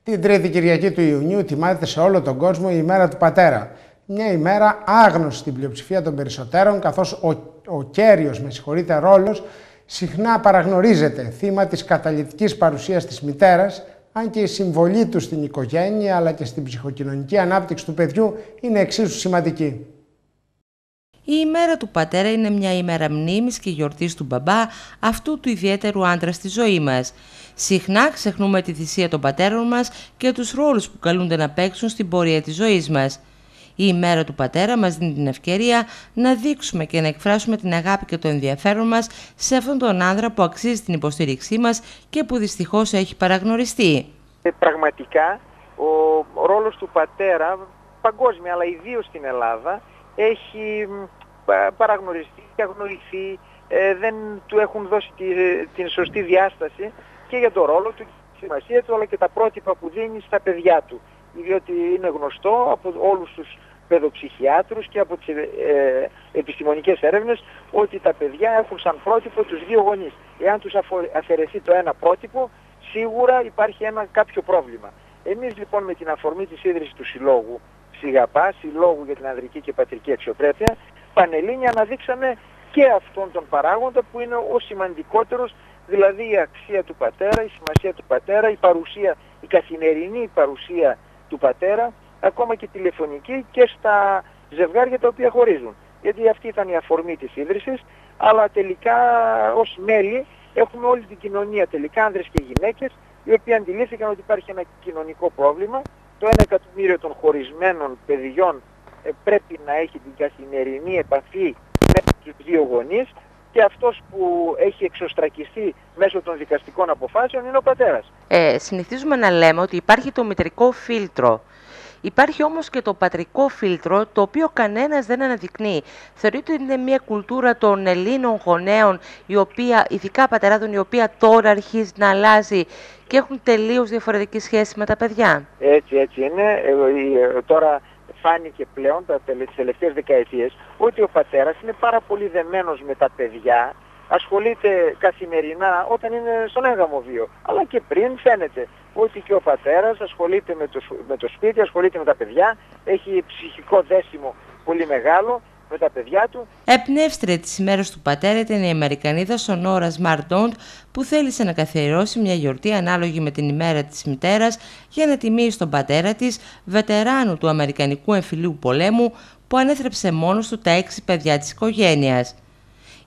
Την Τρίτη Κυριακή του Ιουνίου τιμάται σε όλο τον κόσμο η ημέρα του πατέρα. Μια ημέρα άγνωστη στην πλειοψηφία των περισσότερων, καθώς ο κέριος ρόλος συχνά παραγνωρίζεται, θύμα της καταλυτικής παρουσίας της μητέρας, αν και η συμβολή του στην οικογένεια αλλά και στην ψυχοκοινωνική ανάπτυξη του παιδιού είναι εξίσου σημαντική. Η ημέρα του πατέρα είναι μια ημέρα μνήμης και γιορτής του μπαμπά, αυτού του ιδιαίτερου άντρα στη ζωή μας. Συχνά ξεχνούμε τη θυσία των πατέρων μας και τους ρόλους που καλούνται να παίξουν στην πορεία της ζωής μας. Η ημέρα του πατέρα μας δίνει την ευκαιρία να δείξουμε και να εκφράσουμε την αγάπη και το ενδιαφέρον μας σε αυτόν τον άνδρα που αξίζει την υποστήριξή μας και που δυστυχώς έχει παραγνωριστεί. Πραγματικά ο ρόλος του πατέρα παγκόσμια αλλά ιδίως στην Ελλάδα έχει παραγνωριστεί και αγνοηθεί, δεν του έχουν δώσει την σωστή διάσταση και για τον ρόλο του, τη σημασία του αλλά και τα πρότυπα που δίνει στα παιδιά του. Διότι είναι γνωστό από όλους τους παιδοψυχιάτρους και από τις επιστημονικές έρευνες ότι τα παιδιά έχουν σαν πρότυπο τους δύο γονείς. Εάν τους αφαιρεθεί το ένα πρότυπο, σίγουρα υπάρχει κάποιο πρόβλημα. Εμείς λοιπόν με την αφορμή της ίδρυσης του Συλλόγου ΣΥΓΑΠΑ, Συλλόγου για την Ανδρική και Πατρική Αξιοπρέπεια, πανελλήνια αναδείξαμε και αυτόν τον παράγοντα που είναι ο σημαντικότερος, δηλαδή η αξία του πατέρα, η σημασία του πατέρα, η παρουσία, η καθημερινή παρουσία του πατέρα, ακόμα και τηλεφωνική και στα ζευγάρια τα οποία χωρίζουν. Γιατί αυτή ήταν η αφορμή της ίδρυσης, αλλά τελικά ως μέλη έχουμε όλη την κοινωνία, τελικά άνδρες και γυναίκες, οι οποίοι αντιλήφθηκαν ότι υπάρχει ένα κοινωνικό πρόβλημα. Το 1 εκατομμύριο των χωρισμένων παιδιών πρέπει να έχει την καθημερινή επαφή με τους δύο γονείς και αυτός που έχει εξωστρακιστεί μέσω των δικαστικών αποφάσεων είναι ο πατέρας. Συνηθίζουμε να λέμε ότι υπάρχει το μητρικό φίλτρο. Υπάρχει όμως και το πατρικό φίλτρο, το οποίο κανένας δεν αναδεικνύει. Θεωρείτε ότι είναι μια κουλτούρα των Ελλήνων γονέων, ειδικά πατεράδων, η οποία τώρα αρχίζει να αλλάζει και έχουν τελείως διαφορετική σχέση με τα παιδιά. Έτσι είναι. Τώρα φάνηκε πλέον τις τελευταίες δεκαετίες ότι ο πατέρας είναι πάρα πολύ δεμένος με τα παιδιά, ασχολείται καθημερινά όταν είναι στον έγαμο βίο. Αλλά και πριν φαίνεται ότι και ο πατέρας ασχολείται με το σπίτι, ασχολείται με τα παιδιά, έχει ψυχικό δέσιμο πολύ μεγάλο με τα παιδιά του. Εμπνεύστρια της ημέρας του πατέρα ήταν η Αμερικανίδα Σονόρα Μαρντόντ, που θέλησε να καθιερώσει μια γιορτή ανάλογη με την ημέρα της μητέρας για να τιμήσει τον πατέρα της, βετεράνου του Αμερικανικού Εμφυλίου Πολέμου, που ανέθρεψε μόνος του τα 6 παιδιά της οικογένειας.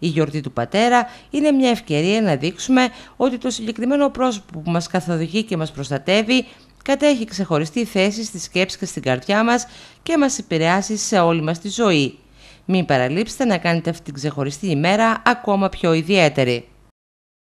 Η γιορτή του πατέρα είναι μια ευκαιρία να δείξουμε ότι το συγκεκριμένο πρόσωπο που μας καθοδηγεί και μας προστατεύει κατέχει ξεχωριστή θέση στη σκέψη και στην καρδιά μας και μας επηρεάσει σε όλη μας τη ζωή. Μην παραλείψετε να κάνετε αυτή την ξεχωριστή ημέρα ακόμα πιο ιδιαίτερη.